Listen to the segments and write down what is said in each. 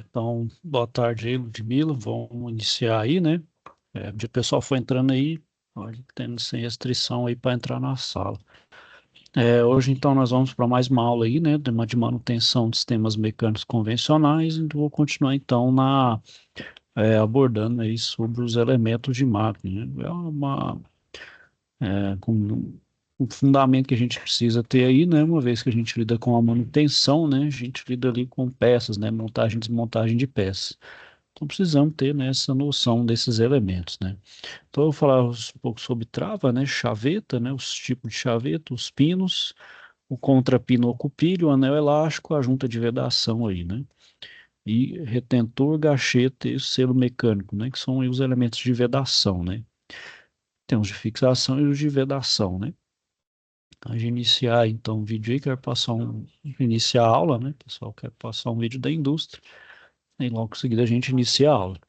Então, boa tarde aí, Ludmila. Vamos iniciar aí, né? O pessoal foi entrando aí, pode tendo sem restrição aí para entrar na sala. Hoje, então, nós vamos para mais uma aula aí, né? De manutenção de sistemas mecânicos convencionais. E vou continuar, então, abordando aí sobre os elementos de máquina, né? Um fundamento que a gente precisa ter aí, né? Uma vez que a gente lida com a manutenção, né? A gente lida ali com peças, né? Montagem e desmontagem de peças. Então precisamos ter, né, essa noção desses elementos, né? Então eu vou falar um pouco sobre trava, né, chaveta, né, os tipos de chaveta, os pinos, o contrapino ocupílio, o anel elástico, a junta de vedação aí, né? E retentor, gacheta e selo mecânico, né, que são aí os elementos de vedação, né? Tem os de fixação e os de vedação, né? Antes de iniciar então o vídeo aí, quero passar iniciar a aula, né? O pessoal quer passar um vídeo da indústria, e logo em seguida a gente inicia a aula.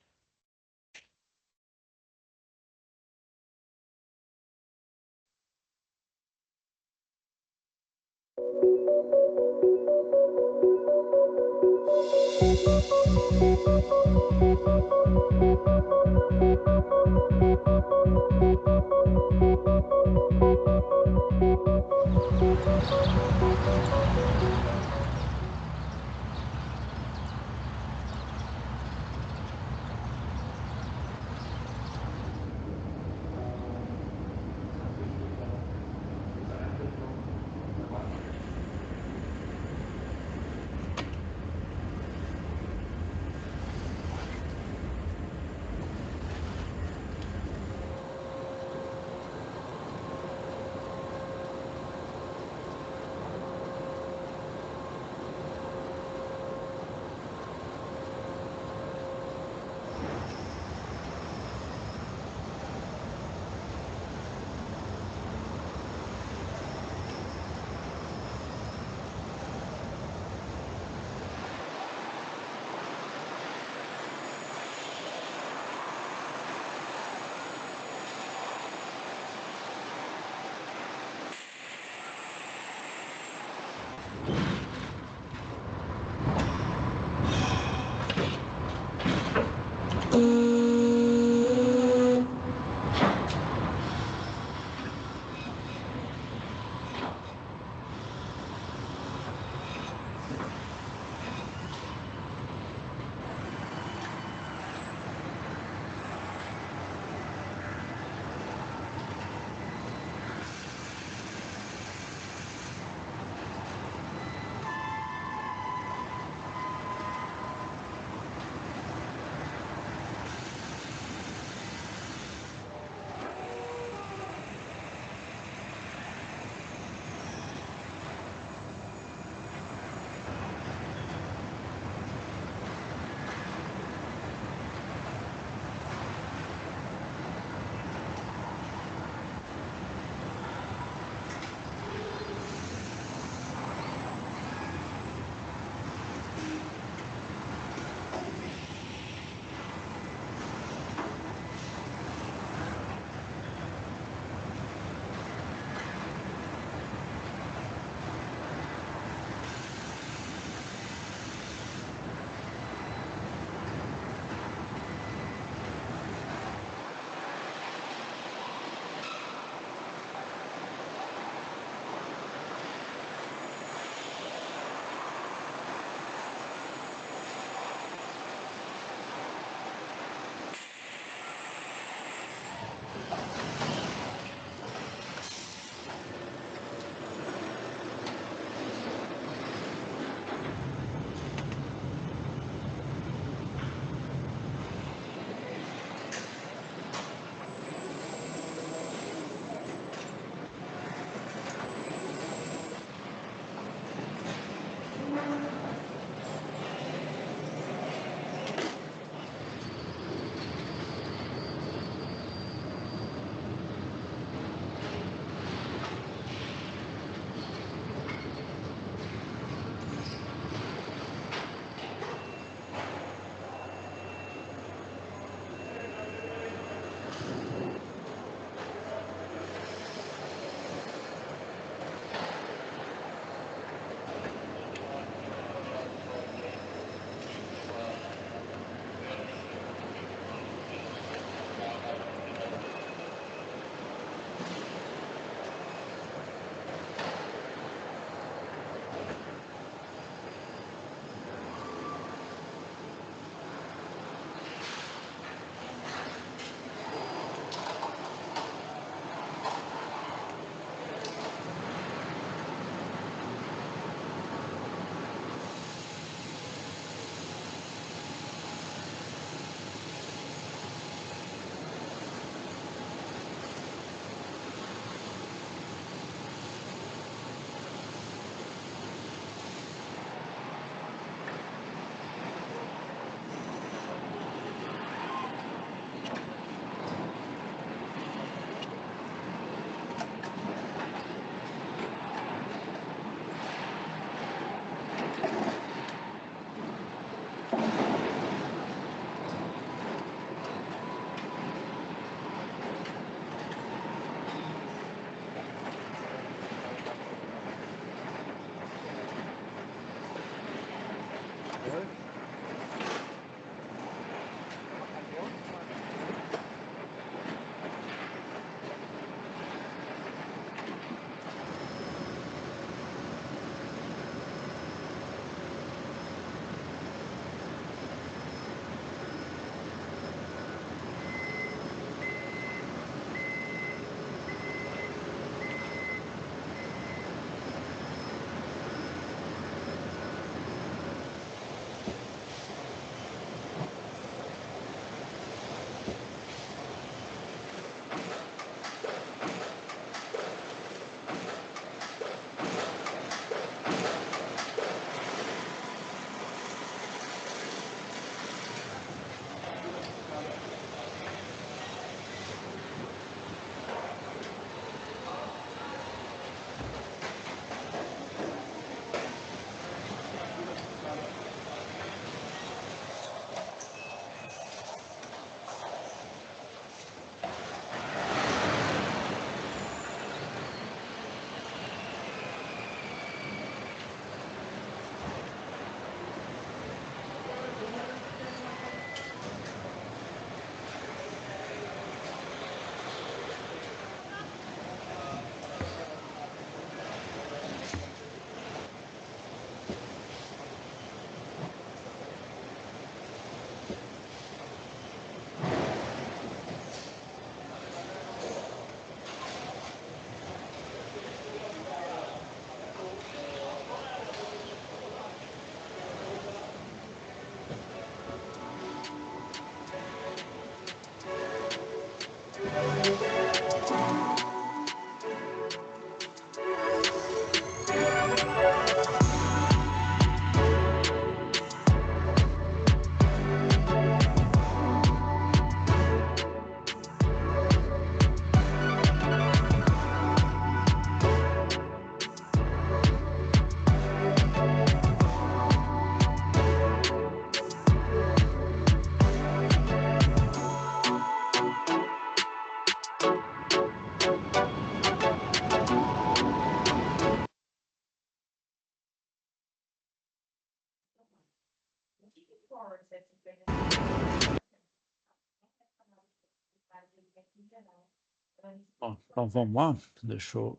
Bom, então vamos lá, deixa eu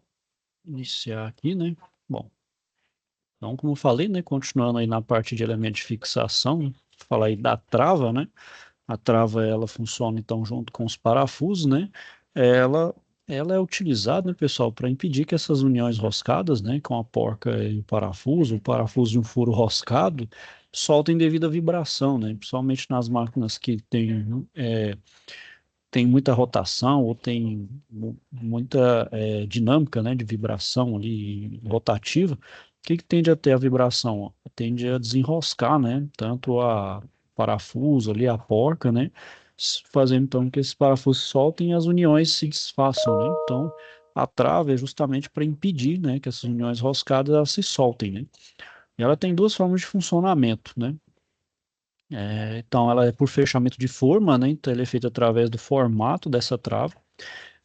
iniciar aqui, né? Bom, então como eu falei, né, continuando aí na parte de elemento de fixação, falar aí da trava, né? A trava ela funciona então junto com os parafusos, né? Ela ela é utilizada, né, pessoal, para impedir que essas uniões roscadas, né, com a porca e o parafuso de um furo roscado, soltem devido à vibração, né? Principalmente nas máquinas que tem muita rotação ou tem muita dinâmica, né, de vibração ali rotativa. O que que tende a ter a vibração? Tende a desenroscar, né, tanto a parafuso ali, a porca, né, fazendo então que esses parafusos soltem e as uniões se desfaçam, né. Então, a trava é justamente para impedir, né, que essas uniões roscadas elas se soltem, né. E ela tem duas formas de funcionamento, né. Então, ela é por fechamento de forma, né? Então, ele é feito através do formato dessa trava,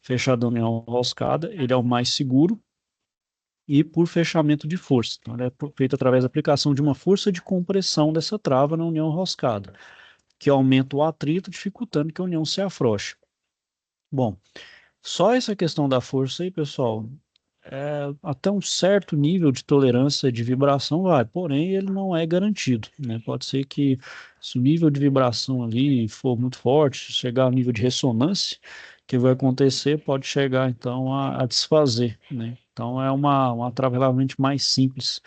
fechado em união roscada, ele é o mais seguro, e por fechamento de força. Então, ele é feito através da aplicação de uma força de compressão dessa trava na união roscada, que aumenta o atrito, dificultando que a união se afrouxe. Bom, só essa questão da força aí, pessoal, até um certo nível de tolerância de vibração vai, porém ele não é garantido, né? Pode ser que se o nível de vibração ali for muito forte, chegar ao nível de ressonância, o que vai acontecer pode chegar então a desfazer, né? Então é uma trava relativamente mais simples.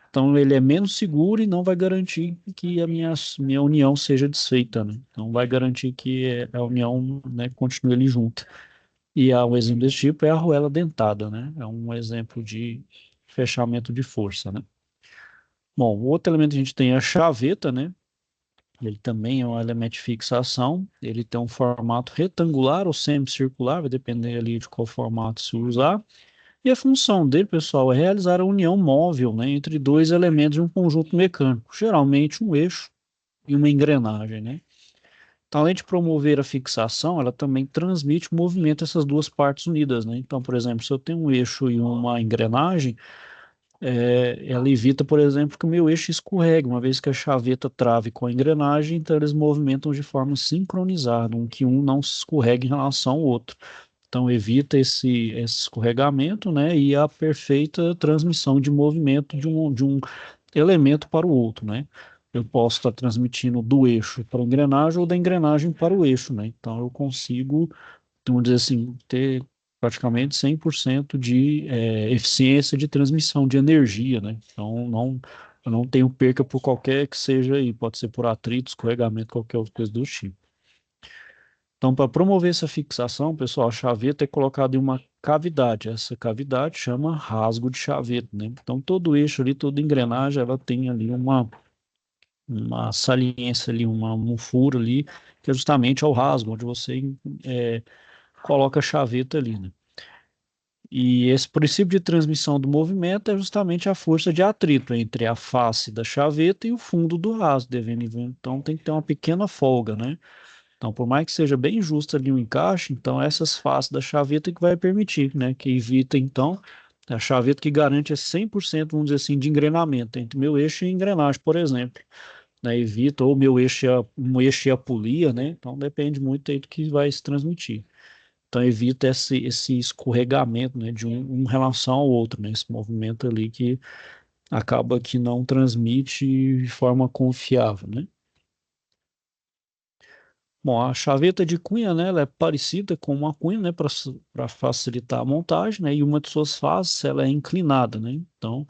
Então ele é menos seguro e não vai garantir que a minha união seja desfeita, né? Não vai garantir que a união, né, continue ali junta. E um exemplo desse tipo é a arruela dentada, né? É um exemplo de fechamento de força, né? Bom, o outro elemento que a gente tem é a chaveta, né? Ele também é um elemento de fixação. Ele tem um formato retangular ou semicircular, vai depender ali de qual formato se usar. E a função dele, pessoal, é realizar a união móvel, né, entre dois elementos de um conjunto mecânico, geralmente um eixo e uma engrenagem, né? Então, além de promover a fixação, ela também transmite o movimento dessas duas partes unidas, né? Então, por exemplo, se eu tenho um eixo e uma engrenagem, ela evita, por exemplo, que o meu eixo escorregue, uma vez que a chaveta trave com a engrenagem, então eles movimentam de forma sincronizada, que um não se escorregue em relação ao outro. Então, evita esse escorregamento, né? E a perfeita transmissão de movimento de um elemento para o outro, né? Eu posso estar transmitindo do eixo para a engrenagem ou da engrenagem para o eixo, né? Então eu consigo, vamos dizer assim, ter praticamente 100% de eficiência de transmissão de energia, né? Então eu não tenho perca por qualquer que seja aí, pode ser por atrito, escorregamento, qualquer outra coisa do tipo. Então, para promover essa fixação, pessoal, a chaveta é colocada em uma cavidade. Essa cavidade chama rasgo de chaveta, né? Então, todo eixo ali, toda engrenagem, ela tem ali uma saliência ali, um furo ali, que é justamente ao rasgo, onde você é, coloca a chaveta ali, né? E esse princípio de transmissão do movimento é justamente a força de atrito entre a face da chaveta e o fundo do rasgo, então tem que ter uma pequena folga, né? Então, por mais que seja bem justo ali o encaixe, então essas faces da chaveta que vai permitir, né, que evita então a chaveta que garante esse 100%, vamos dizer assim, de engrenamento entre meu eixo e engrenagem, por exemplo, né, evita, ou meu eixo um eixo e a polia, né, então depende muito aí do que vai se transmitir. Então evita esse escorregamento, né, de um em relação ao outro, né, esse movimento ali que acaba que não transmite de forma confiável, né. Bom, a chaveta de cunha, né, ela é parecida com uma cunha, né, para facilitar a montagem, né, e uma de suas faces, ela é inclinada, né, então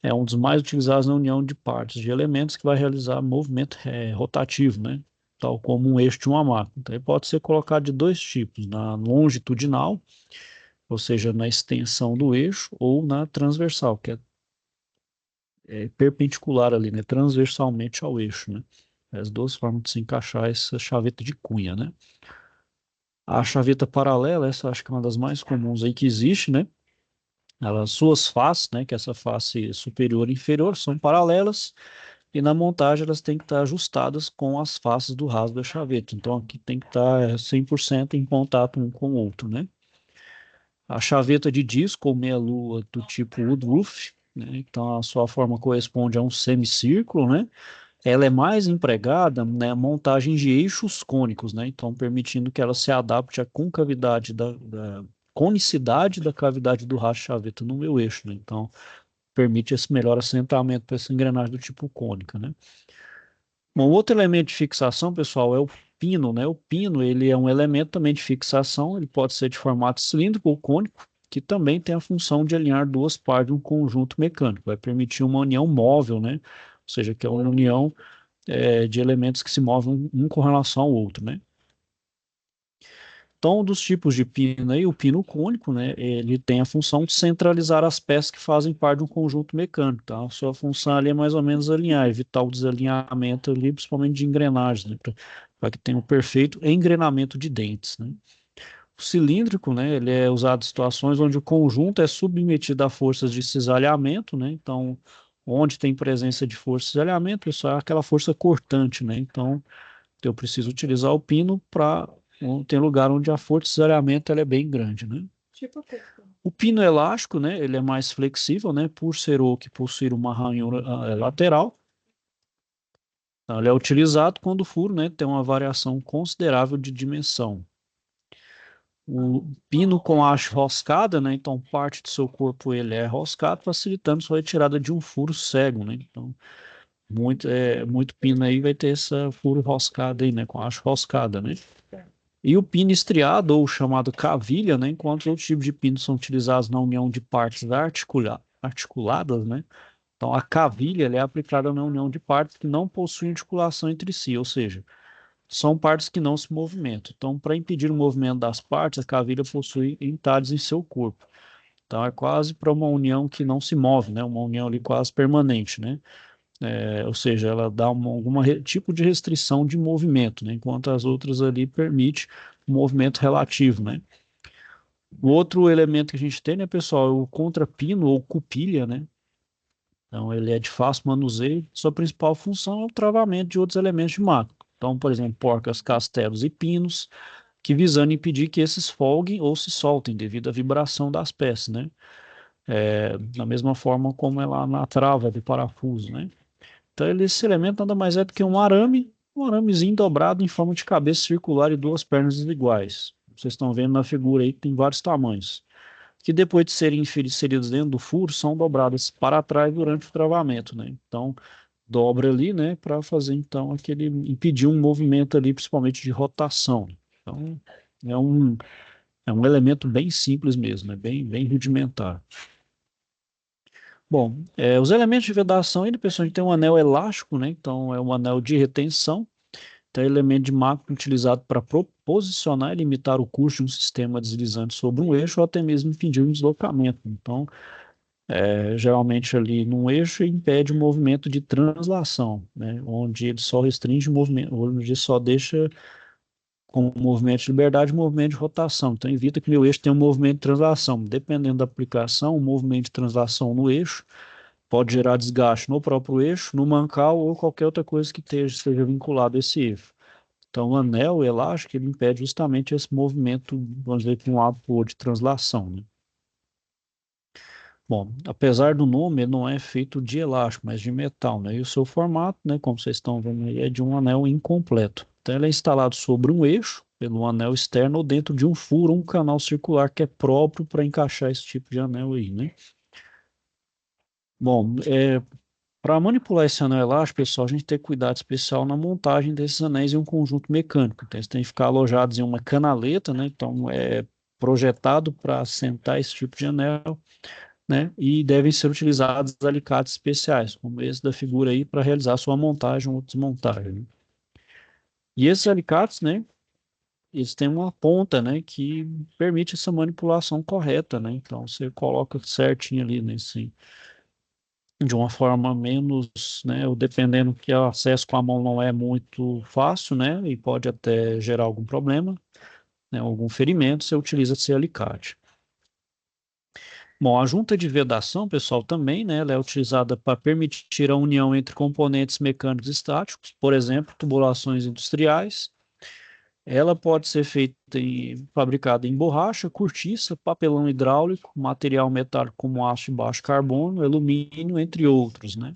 é um dos mais utilizados na união de partes de elementos que vai realizar movimento rotativo, né, tal como um eixo de uma máquina. Então, ele pode ser colocado de dois tipos, na longitudinal, ou seja, na extensão do eixo, ou na transversal, que é perpendicular ali, né, transversalmente ao eixo, né. As duas formas de se encaixar essa chaveta de cunha, né. A chaveta paralela, essa acho que é uma das mais comuns aí que existe, né? Suas faces, né? Que é essa face superior e inferior são paralelas e na montagem elas têm que estar ajustadas com as faces do rasgo da chaveta. Então aqui tem que estar 100% em contato um com o outro, né? A chaveta de disco ou meia-lua do tipo Woodruff, né? Então a sua forma corresponde a um semicírculo, né? ela é mais empregada na montagem de eixos cônicos, né? Então, permitindo que ela se adapte à concavidade da conicidade da cavidade do rastro de chaveta no meu eixo, né? Então, permite esse melhor assentamento para essa engrenagem do tipo cônica, né? Bom, outro elemento de fixação, pessoal, é o pino, né? O pino, ele é um elemento também de fixação, ele pode ser de formato cilíndrico ou cônico, que também tem a função de alinhar duas partes de um conjunto mecânico, vai permitir uma união móvel, né? Ou seja, que é uma união de elementos que se movem um com relação ao outro, né? Então, dos tipos de pino aí, o pino cônico, né, ele tem a função de centralizar as peças que fazem parte de um conjunto mecânico, tá? A sua função ali é mais ou menos alinhar, evitar o desalinhamento ali, principalmente de engrenagens, né, para que tenha um perfeito engrenamento de dentes, né? O cilíndrico, né, ele é usado em situações onde o conjunto é submetido a forças de cisalhamento, né? Então, onde tem presença de força de cisalhamento, isso é aquela força cortante, né? Então, eu preciso utilizar o pino para tem lugar onde a força de areamento ela é bem grande, né? Tipo o quê? O pino elástico, né, ele é mais flexível, né, por ser o que possui uma ranhura lateral. Então, ele é utilizado quando o furo, né, tem uma variação considerável de dimensão. O pino com haste roscada, né, então parte do seu corpo ele é roscado, facilitando sua retirada de um furo cego, né? Então, muito pino aí vai ter essa furo roscada aí, né, com haste roscada, né? E o pino estriado, ou chamado cavilha, né, enquanto outros tipos de pinos são utilizados na união de partes articuladas, né? Então, a cavilha ela é aplicada na união de partes que não possuem articulação entre si, ou seja, são partes que não se movimentam. Então, para impedir o movimento das partes, a cavilha possui entalhes em seu corpo. Então, é quase para uma união que não se move, né? Uma união ali quase permanente, né? Ou seja, ela dá algum tipo de restrição de movimento, né? Enquanto as outras ali permite um movimento relativo, né? O outro elemento que a gente tem, né, pessoal, é o contrapino ou cupilha, né? Então, ele é de fácil manuseio. Sua principal função é o travamento de outros elementos de máquina. Então, por exemplo, porcas, castelos e pinos, que visando impedir que esses folguem ou se soltem devido à vibração das peças, né? Da mesma forma como é lá na trava de parafuso, né? Então, esse elemento nada mais é do que um aramezinho dobrado em forma de cabeça circular e duas pernas iguais. Vocês estão vendo na figura aí que tem vários tamanhos, que depois de serem inseridos dentro do furo, são dobradas para trás durante o travamento, né? Então, dobra ali, né, para fazer então aquele impedir um movimento ali, principalmente de rotação. Então, é um, é um elemento bem simples mesmo, é bem rudimentar. Bom, os elementos de vedação, ele, pessoal, a gente tem um anel elástico, né? Então, é um anel de retenção. Então, é elemento de máquina utilizado para posicionar e limitar o curso de um sistema deslizante sobre um eixo ou até mesmo impedir um deslocamento. Então, geralmente ali num eixo impede o movimento de translação, né? Onde ele só restringe o movimento, onde ele só deixa com movimento de liberdade, movimento de rotação. Então, evita que meu eixo tenha um movimento de translação. Dependendo da aplicação, o movimento de translação no eixo pode gerar desgaste no próprio eixo, no mancal ou qualquer outra coisa que esteja vinculado a esse eixo. Então, o anel elástico ele impede justamente esse movimento, vamos dizer, de um lado para o outro de translação, né? Bom, apesar do nome, ele não é feito de elástico, mas de metal, né? E o seu formato, né, como vocês estão vendo aí, é de um anel incompleto. Então, ele é instalado sobre um eixo, pelo anel externo, ou dentro de um furo, um canal circular que é próprio para encaixar esse tipo de anel aí, né? Bom, para manipular esse anel elástico, pessoal, a gente tem cuidado especial na montagem desses anéis em um conjunto mecânico. Então, eles têm que ficar alojados em uma canaleta, né? Então, é projetado para assentar esse tipo de anel, né? E devem ser utilizados alicates especiais, como esse da figura aí, para realizar sua montagem ou desmontagem, né? E esses alicates, né? Eles têm uma ponta, né? Que permite essa manipulação correta, né? Então, você coloca certinho ali nesse de uma forma menos, né, ou dependendo que o acesso com a mão não é muito fácil, né, e pode até gerar algum problema, né, algum ferimento, você utiliza esse alicate. Bom, a junta de vedação, pessoal, também, né, ela é utilizada para permitir a união entre componentes mecânicos estáticos, por exemplo, tubulações industriais. Ela pode ser fabricada em borracha, cortiça, papelão hidráulico, material metálico como aço de baixo carbono, alumínio, entre outros, né?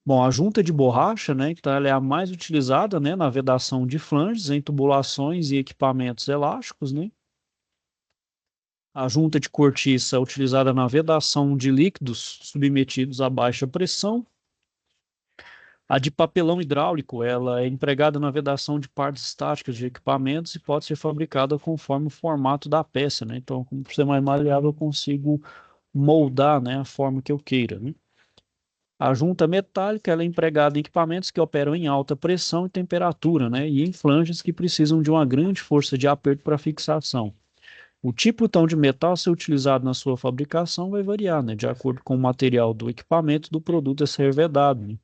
Bom, a junta de borracha, né, então ela é a mais utilizada, né, na vedação de flanges, em tubulações e equipamentos elásticos, né? A junta de cortiça é utilizada na vedação de líquidos submetidos a baixa pressão. A de papelão hidráulico, ela é empregada na vedação de partes estáticas de equipamentos e pode ser fabricada conforme o formato da peça, né? Então, como por ser mais maleável, eu consigo moldar, né, a forma que eu queira, né? A junta metálica, ela é empregada em equipamentos que operam em alta pressão e temperatura, né? E em flanges que precisam de uma grande força de aperto para fixação. O tipo então de metal a ser utilizado na sua fabricação vai variar, né, de acordo com o material do equipamento do produto a ser vedado, né?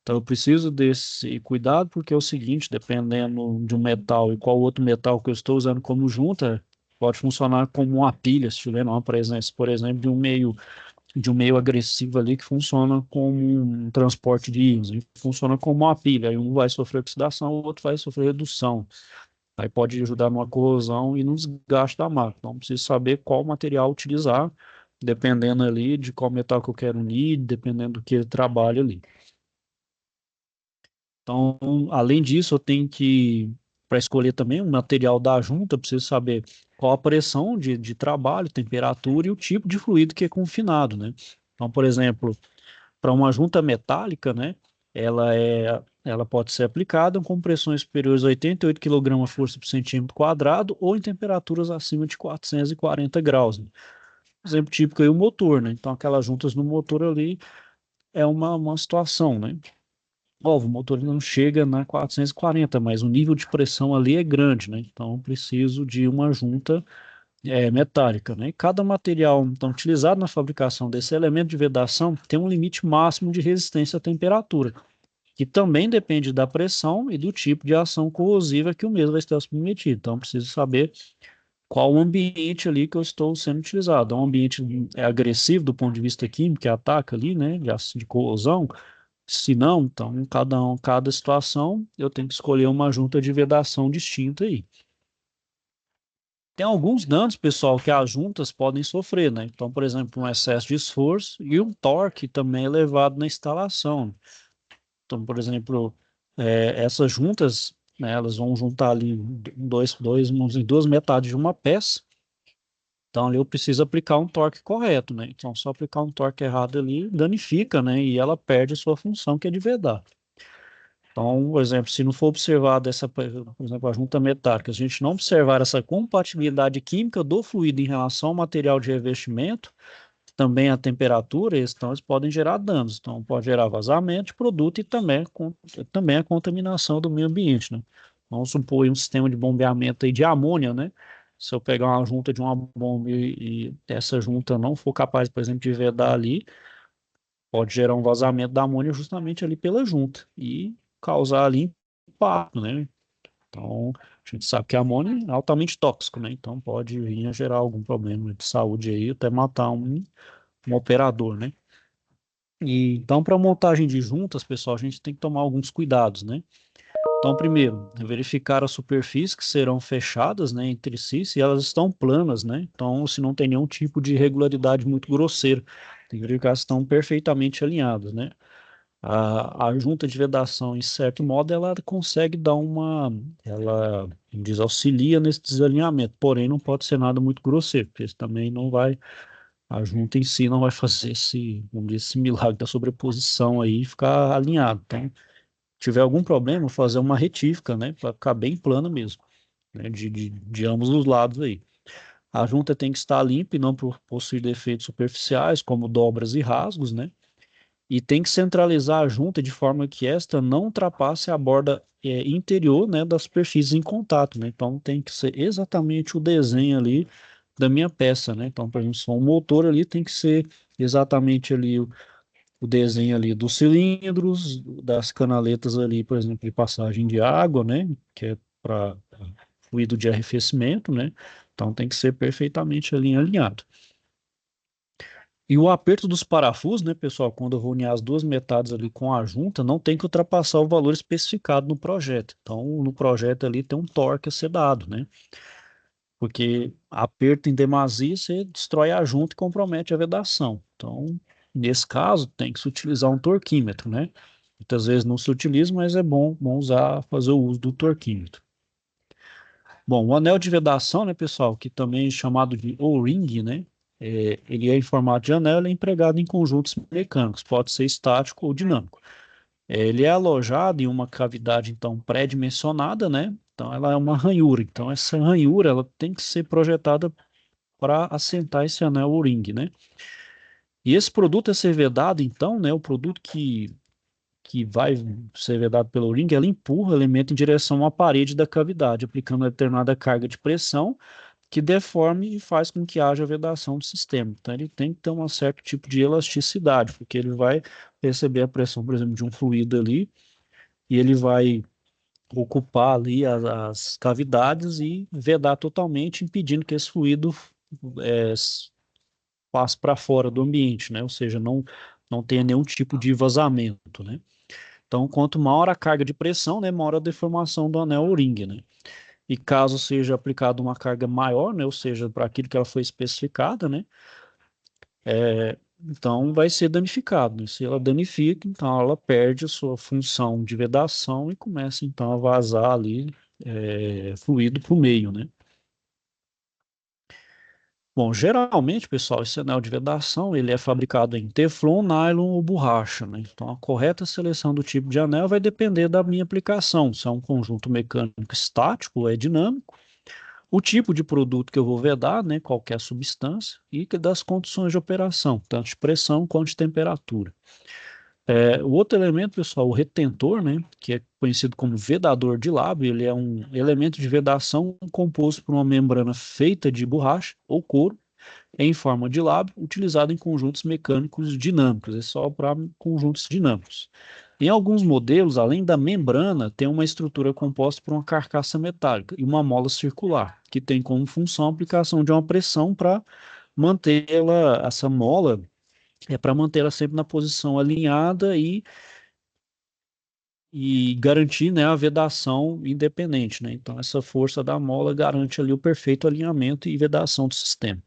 Então eu preciso desse cuidado porque é o seguinte, dependendo de um metal e qual outro metal que eu estou usando como junta, pode funcionar como uma pilha, se tiver uma presença, por exemplo, de um meio agressivo ali que funciona como um transporte de íons, e funciona como uma pilha, aí um vai sofrer oxidação, o outro vai sofrer redução. Aí pode ajudar numa corrosão e no desgaste da máquina. Então, preciso saber qual material utilizar, dependendo ali de qual metal que eu quero unir, dependendo do que ele trabalha ali. Então, além disso, eu tenho que, para escolher também o material da junta, eu preciso saber qual a pressão de trabalho, temperatura e o tipo de fluido que é confinado, né? Então, por exemplo, para uma junta metálica, né, ela pode ser aplicada com pressões superiores a 88 kg força por centímetro quadrado ou em temperaturas acima de 440 graus, né? Exemplo típico aí o motor, né? Então, aquelas juntas no motor ali é uma situação, né? Óbvio, o motor não chega na 440, mas o nível de pressão ali é grande, né? Então, preciso de uma junta metálica, né? E cada material então utilizado na fabricação desse elemento de vedação tem um limite máximo de resistência à temperatura, que também depende da pressão e do tipo de ação corrosiva que o mesmo vai estar submetido. Então, preciso saber qual o ambiente ali que eu estou sendo utilizado. É um ambiente agressivo do ponto de vista químico, que ataca ali, né, de corrosão. Se não, então, cada situação, eu tenho que escolher uma junta de vedação distinta aí. Tem alguns danos, pessoal, que as juntas podem sofrer, né? Então, por exemplo, um excesso de esforço e um torque também elevado na instalação. Então, por exemplo, essas juntas, né, elas vão juntar ali vamos dizer, duas metades de uma peça. Então, ali eu preciso aplicar um torque correto, né? Então, só aplicar um torque errado ali danifica, né? E ela perde a sua função, que é de vedar. Então, por exemplo, se não for observado por exemplo, a junta metálica, se a gente não observar essa compatibilidade química do fluido em relação ao material de revestimento, também a temperatura, então eles podem gerar danos. Então, pode gerar vazamento de produto e também a contaminação do meio ambiente, né? Vamos supor aí um sistema de bombeamento aí de amônia, né? Se eu pegar uma junta de uma bomba e essa junta não for capaz, por exemplo, de vedar ali, pode gerar um vazamento da amônia justamente ali pela junta e causar ali impacto, né? Então, a gente sabe que a amônia é altamente tóxico, né? Então, pode vir a gerar algum problema de saúde aí, até matar um operador, né? E, então, para montagem de juntas, pessoal, a gente tem que tomar alguns cuidados, né? Então, primeiro, verificar as superfícies que serão fechadas, né, entre si, se elas estão planas, né? Então, se não tem nenhum tipo de irregularidade muito grosseira, tem que verificar se estão perfeitamente alinhadas, né? A junta de vedação, em certo modo, ela consegue dar ela, como diz, auxilia nesse desalinhamento, porém não pode ser nada muito grosseiro, porque isso também não vai, a junta em si não vai fazer vamos dizer, esse milagre da sobreposição aí e ficar alinhado. Então, se tiver algum problema, fazer uma retífica, né, para ficar bem plana mesmo, né, de ambos os lados aí. A junta tem que estar limpa e não possuir defeitos superficiais, como dobras e rasgos, né? E tem que centralizar a junta de forma que esta não ultrapasse a borda interior, né, da superfície em contato, né? Então tem que ser exatamente o desenho ali da minha peça, né? Então, por exemplo, se for um motor ali, tem que ser exatamente ali o desenho ali dos cilindros, das canaletas ali, por exemplo, de passagem de água, né? Que é para fluido de arrefecimento, né? Então tem que ser perfeitamente ali alinhado. E o aperto dos parafusos, né, pessoal, quando eu vou unir as duas metades ali com a junta, não tem que ultrapassar o valor especificado no projeto. Então, no projeto ali tem um torque a ser dado, né? Porque aperto em demasia, você destrói a junta e compromete a vedação. Então, Nesse caso, tem que se utilizar um torquímetro, né? Muitas vezes não se utiliza, mas é bom usar, fazer o uso do torquímetro. Bom, o anel de vedação, né, pessoal, que também é chamado de O-ring, né? Ele é em formato de anel, ele é empregado em conjuntos mecânicos, pode ser estático ou dinâmico. Ele é alojado em uma cavidade, então, pré-dimensionada, né? Então, ela é uma ranhura. Então, essa ranhura, ela tem que ser projetada para assentar esse anel O-ring, né? E esse produto a ser vedado, então, né? O produto que vai ser vedado pelo O-ring, ela empurra o elemento em direção à parede da cavidade, aplicando determinada carga de pressão que deforme e faz com que haja vedação do sistema. Então, ele tem que ter um certo tipo de elasticidade, porque ele vai receber a pressão, por exemplo, de um fluido ali, e ele vai ocupar ali as cavidades e vedar totalmente, impedindo que esse fluido é, passe para fora do ambiente, né? Ou seja, não tenha nenhum tipo de vazamento, né? Então, quanto maior a carga de pressão, né, maior a deformação do anel O-ring, né? E caso seja aplicada uma carga maior, né, ou seja, para aquilo que ela foi especificada, né, então vai ser danificado, né? Se ela danifica, então ela perde a sua função de vedação e começa então a vazar ali fluido para o meio, né? Bom, geralmente, pessoal, esse anel de vedação ele é fabricado em teflon, nylon ou borracha, né? Então, a correta seleção do tipo de anel vai depender da minha aplicação, se é um conjunto mecânico estático ou é dinâmico, o tipo de produto que eu vou vedar, né, qualquer substância, e das condições de operação, tanto de pressão quanto de temperatura. O outro elemento, pessoal, o retentor, né, que é conhecido como vedador de lábio, ele é um elemento de vedação composto por uma membrana feita de borracha ou couro em forma de lábio, utilizado em conjuntos mecânicos dinâmicos, é só para conjuntos dinâmicos. Em alguns modelos, além da membrana, tem uma estrutura composta por uma carcaça metálica e uma mola circular, que tem como função a aplicação de uma pressão para mantê-la, essa mola, para mantê-la sempre na posição alinhada e garantir, né, a vedação independente, né? Então, essa força da mola garante ali o perfeito alinhamento e vedação do sistema.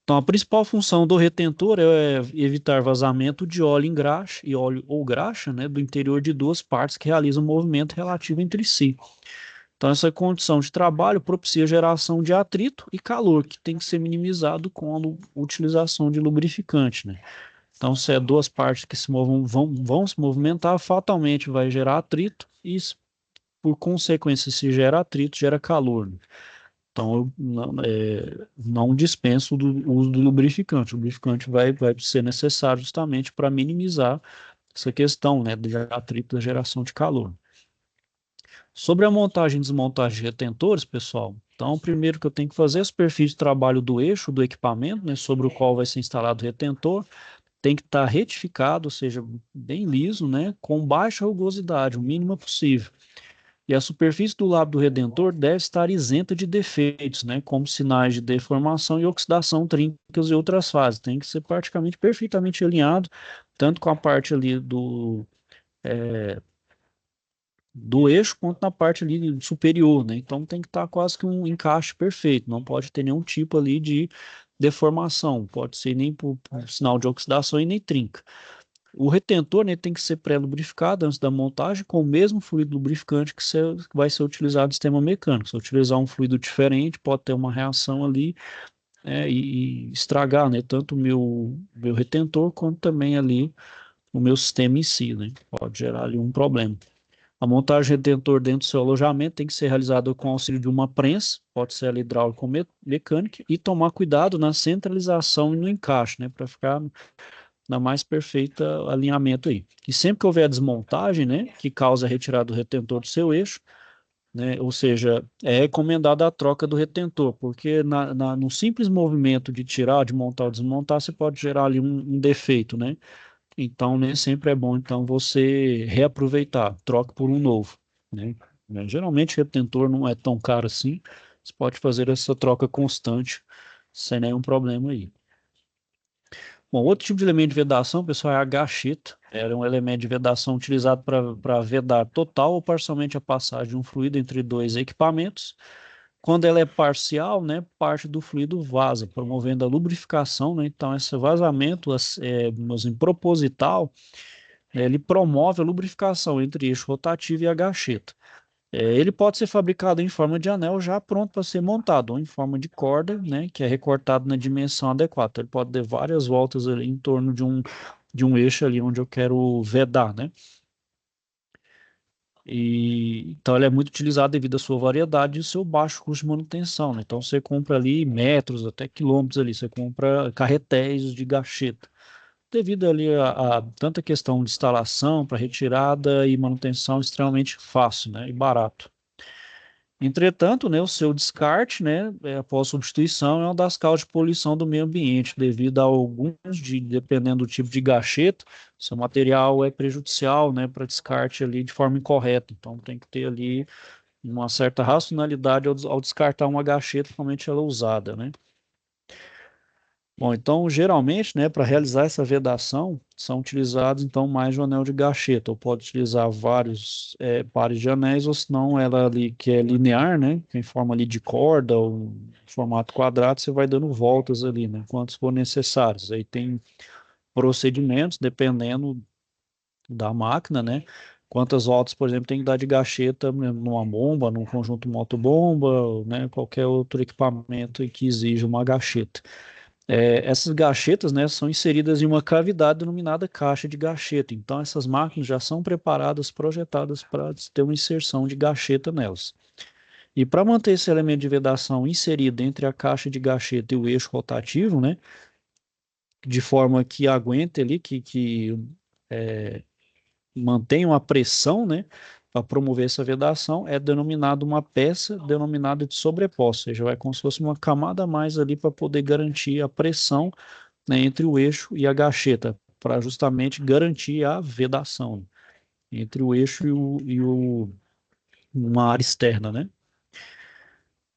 Então, a principal função do retentor é evitar vazamento de óleo em graxa e óleo ou graxa, né, do interior de duas partes que realizam movimento relativo entre si. Então, essa condição de trabalho propicia a geração de atrito e calor, que tem que ser minimizado com a utilização de lubrificante, né? Então, se é duas partes que vão se movimentar, fatalmente vai gerar atrito e, por consequência, se gera atrito, gera calor, né? Então, eu não dispenso do uso do lubrificante. O lubrificante vai ser necessário justamente para minimizar essa questão, né, de atrito da geração de calor. Sobre a montagem e desmontagem de retentores, pessoal, então, primeiro que eu tenho que fazer é o perfil de trabalho do eixo do equipamento, né, sobre o qual vai ser instalado o retentor, tem que estar retificado, ou seja, bem liso, né, com baixa rugosidade, o mínimo possível. E a superfície do lábio do redentor deve estar isenta de defeitos, né, como sinais de deformação e oxidação, trincas e outras fases. Tem que ser praticamente perfeitamente alinhado, tanto com a parte ali do eixo, quanto na parte ali superior, né? Então tem que estar quase que um encaixe perfeito, não pode ter nenhum tipo ali de deformação, pode ser nem por sinal de oxidação e nem trinca. O retentor, né, tem que ser pré-lubrificado antes da montagem com o mesmo fluido lubrificante que vai ser utilizado no sistema mecânico. Se eu utilizar um fluido diferente, pode ter uma reação ali, e estragar, né, tanto o meu retentor quanto também ali o meu sistema em si, né? Pode gerar ali um problema. A montagem de retentor dentro do seu alojamento tem que ser realizada com auxílio de uma prensa, pode ser ela hidráulica ou mecânica, e tomar cuidado na centralização e no encaixe, né, para ficar na mais perfeita alinhamento aí. E sempre que houver a desmontagem, né, que causa a retirada do retentor do seu eixo, né, ou seja, é recomendada a troca do retentor, porque no simples movimento de tirar, de montar ou desmontar, você pode gerar ali um defeito, né? Então, nem sempre é bom, então, você reaproveitar, troca por um novo, né? Geralmente, retentor não é tão caro assim, você pode fazer essa troca constante, sem nenhum problema aí. Bom, outro tipo de elemento de vedação, pessoal, é a gacheta. Era um elemento de vedação utilizado para vedar total ou parcialmente a passagem de um fluido entre dois equipamentos. Quando ela é parcial, né, parte do fluido vaza, promovendo a lubrificação, né? Então, esse vazamento, assim, proposital, ele promove a lubrificação entre eixo rotativo e a gacheta. Ele pode ser fabricado em forma de anel já pronto para ser montado, ou em forma de corda, né, que é recortado na dimensão adequada. Então, ele pode dar várias voltas ali em torno de um eixo ali onde eu quero vedar, né? Então ele é muito utilizado devido à sua variedade e ao seu baixo custo de manutenção, né? Então você compra ali metros, até quilômetros ali, você compra carretéis de gacheta. Devido ali a tanta questão de instalação para retirada e manutenção extremamente fácil, né? E barato. Entretanto, né, o seu descarte, né, após substituição, é uma das causas de poluição do meio ambiente, devido a dependendo do tipo de gacheta, seu material é prejudicial, né, para descarte ali de forma incorreta. Então, tem que ter ali uma certa racionalidade ao descartar uma gacheta, principalmente ela usada, né. Bom, então, geralmente, né, para realizar essa vedação, são utilizados, então, mais de um anel de gacheta, ou pode utilizar vários pares de anéis, ou se não, ela ali, que é linear, né, que é em forma ali de corda, ou formato quadrado, você vai dando voltas ali, né, quantos for necessários. Aí tem procedimentos, dependendo da máquina, né, quantas voltas, por exemplo, tem que dar de gacheta né, numa bomba, num conjunto motobomba, né, qualquer outro equipamento que exija uma gacheta. Essas gachetas, né, são inseridas em uma cavidade denominada caixa de gacheta. Então, essas máquinas já são preparadas, projetadas para ter uma inserção de gacheta nelas. E para manter esse elemento de vedação inserido entre a caixa de gacheta e o eixo rotativo, né, de forma que aguente ali, que mantenha uma pressão, né, para promover essa vedação, é denominado uma peça denominada de sobreposto, ou seja, vai como se fosse uma camada a mais ali para poder garantir a pressão, né, entre o eixo e a gacheta, para justamente garantir a vedação entre o eixo uma área externa, né?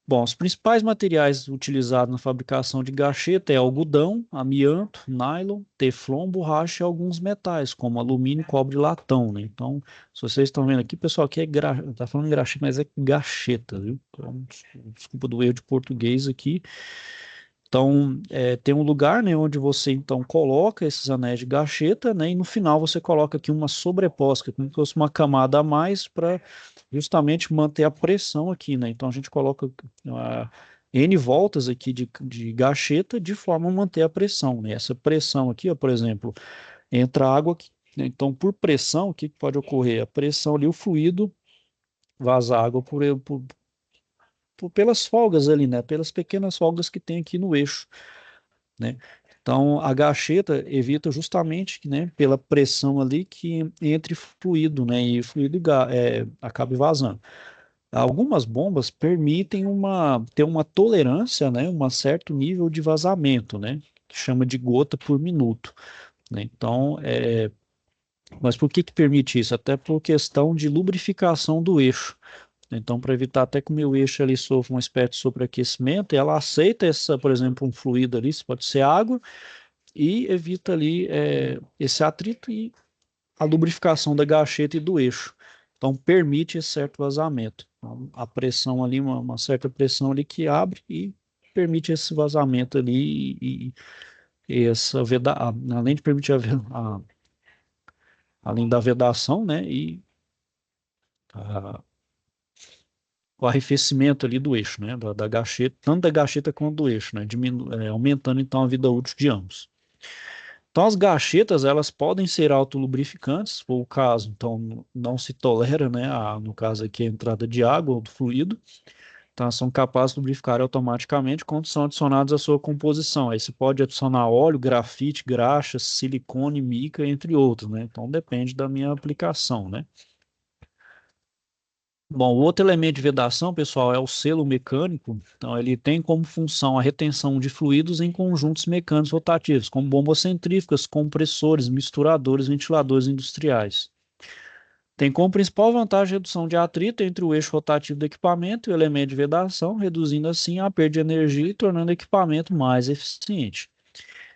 Bom, os principais materiais utilizados na fabricação de gacheta é algodão, amianto, nylon, teflon, borracha e alguns metais, como alumínio, cobre e latão, né? Então, se vocês estão vendo aqui, pessoal, aqui tá falando graxete, mas é gacheta, viu? Então, desculpa do erro de português aqui. Então, tem um lugar, né, onde você então coloca esses anéis de gacheta, né, e no final você coloca aqui uma sobreposta, como se fosse uma camada a mais para justamente manter a pressão aqui, né? Então a gente coloca N voltas aqui de gacheta de forma a manter a pressão, né? Essa pressão aqui, ó, por exemplo, entra água aqui, né? Então, por pressão, o que que pode ocorrer? A pressão ali, o fluido vaza água pelas folgas ali, né? Pelas pequenas folgas que tem aqui no eixo, né? Então, a gacheta evita justamente, né, pela pressão ali que entre fluido, né, e o fluido acaba vazando. Algumas bombas permitem ter uma tolerância, né, um certo nível de vazamento, né, que chama de gota por minuto, né? Então, mas por que que permite isso? Até por questão de lubrificação do eixo. Então, para evitar até que o meu eixo ali sofra uma espécie de sobreaquecimento, ela aceita por exemplo, um fluido ali, isso pode ser água, e evita ali esse atrito e a lubrificação da gacheta e do eixo. Então, permite esse certo vazamento. Então, a pressão ali, uma certa pressão ali que abre e permite esse vazamento ali e além de permitir além da vedação, né, e a, o arrefecimento ali do eixo, né, da gacheta, tanto da gacheta quanto do eixo, né, aumentando então a vida útil de ambos. Então, as gachetas, elas podem ser autolubrificantes, se for o caso, então não se tolera, né, no caso aqui, a entrada de água ou do fluido, então são capazes de lubrificar automaticamente quando são adicionados à sua composição. Aí você pode adicionar óleo, grafite, graxa, silicone, mica, entre outros, né, então depende da minha aplicação, né. Bom, o outro elemento de vedação, pessoal, é o selo mecânico. Então, ele tem como função a retenção de fluidos em conjuntos mecânicos rotativos, como bombas centrífugas, compressores, misturadores, ventiladores industriais. Tem como principal vantagem a redução de atrito entre o eixo rotativo do equipamento e o elemento de vedação, reduzindo assim a perda de energia e tornando o equipamento mais eficiente.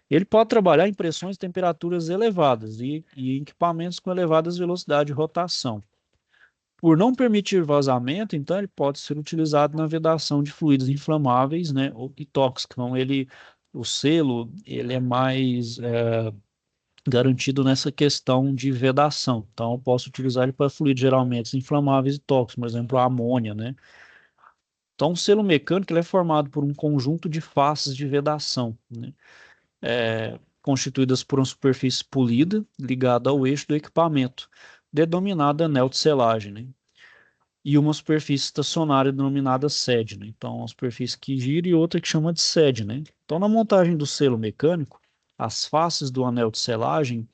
Ele pode trabalhar em pressões e temperaturas elevadas e em equipamentos com elevadas velocidades de rotação. Por não permitir vazamento, então ele pode ser utilizado na vedação de fluidos inflamáveis, né, ou e tóxicos. Então o selo, ele é mais garantido nessa questão de vedação. Então eu posso utilizar ele para fluidos geralmente inflamáveis e tóxicos, por exemplo, a amônia, né? Então o selo mecânico ele é formado por um conjunto de faces de vedação, né? Constituídas por uma superfície polida ligada ao eixo do equipamento, denominada anel de selagem, né? E uma superfície estacionária denominada sede, né? Então, uma superfície que gira e outra que chama de sede, né? Então, na montagem do selo mecânico, as faces do anel de selagem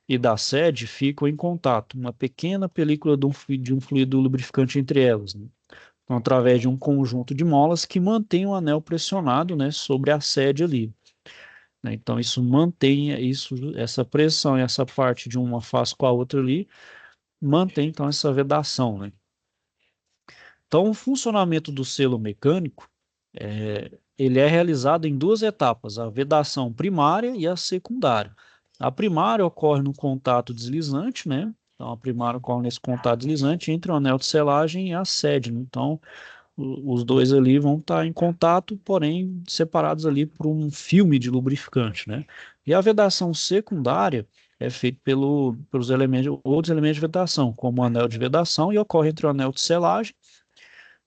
e da sede ficam em contato, uma pequena película de um fluido lubrificante entre elas, né? Então, através de um conjunto de molas que mantém o anel pressionado, né, sobre a sede ali, né? Então, isso mantém essa pressão e essa parte de uma face com a outra ali, mantém então essa vedação, né? Então, o funcionamento do selo mecânico, ele é realizado em duas etapas, a vedação primária e a secundária. A primária ocorre no contato deslizante, né? Então, a primária ocorre nesse contato deslizante entre o anel de selagem e a sede, né? Então, os dois ali vão estar em contato, porém separados ali por um filme de lubrificante, né? E a vedação secundária é feita pelos elementos, outros elementos de vedação, como o anel de vedação, e ocorre entre o anel de selagem,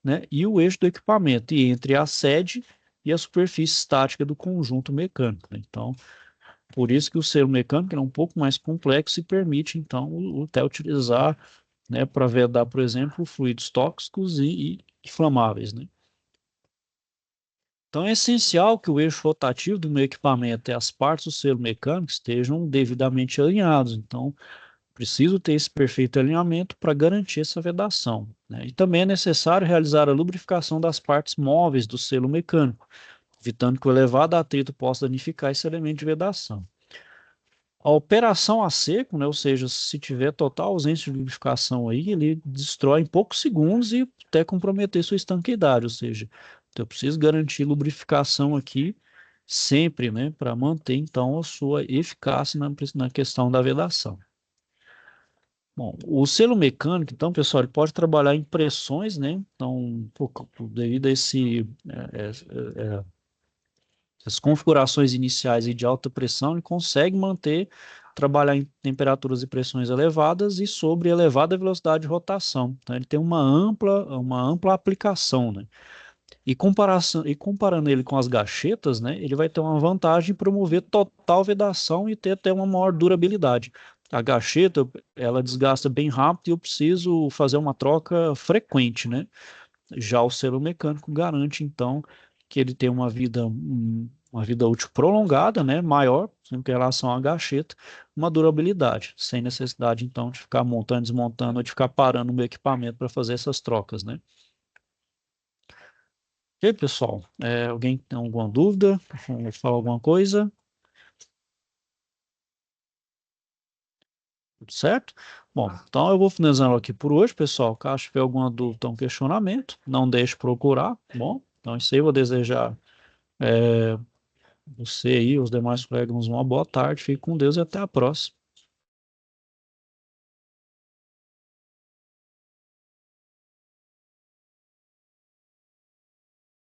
né, e o eixo do equipamento, e entre a sede e a superfície estática do conjunto mecânico, né? Então, por isso que o selo mecânico é um pouco mais complexo e permite, então, até utilizar, né, para vedar, por exemplo, fluidos tóxicos e inflamáveis, né? Então, é essencial que o eixo rotativo do meu equipamento e as partes do selo mecânico estejam devidamente alinhados. Então, preciso ter esse perfeito alinhamento para garantir essa vedação, né? E também é necessário realizar a lubrificação das partes móveis do selo mecânico, evitando que o elevado atrito possa danificar esse elemento de vedação. A operação a seco, né, ou seja, se tiver total ausência de lubrificação aí, ele destrói em poucos segundos e até comprometer sua estanqueidade, ou seja, eu preciso garantir lubrificação aqui sempre, né, para manter então a sua eficácia na questão da vedação. Bom, o selo mecânico, então, pessoal, ele pode trabalhar em pressões, né? Então, devido a essas configurações iniciais e de alta pressão, ele consegue trabalhar em temperaturas e pressões elevadas e sobre elevada velocidade de rotação. Então, ele tem uma ampla aplicação, né? E comparando ele com as gachetas, né, ele vai ter uma vantagem em promover total vedação e ter até uma maior durabilidade. A gacheta, ela desgasta bem rápido e eu preciso fazer uma troca frequente, né? Já o selo mecânico garante, então, que ele tem uma vida útil prolongada, né, maior em relação à gacheta, uma durabilidade, sem necessidade, então, de ficar montando, desmontando, ou de ficar parando o meu equipamento para fazer essas trocas, né? E aí, pessoal, alguém tem alguma dúvida? Falar alguma coisa? Tudo certo? Bom, então eu vou finalizando aqui por hoje, pessoal. Caso tiver alguma dúvida ou um questionamento, não deixe de procurar, tá bom? Então, isso aí, eu vou desejar você e os demais colegas uma boa tarde. Fique com Deus e até a próxima.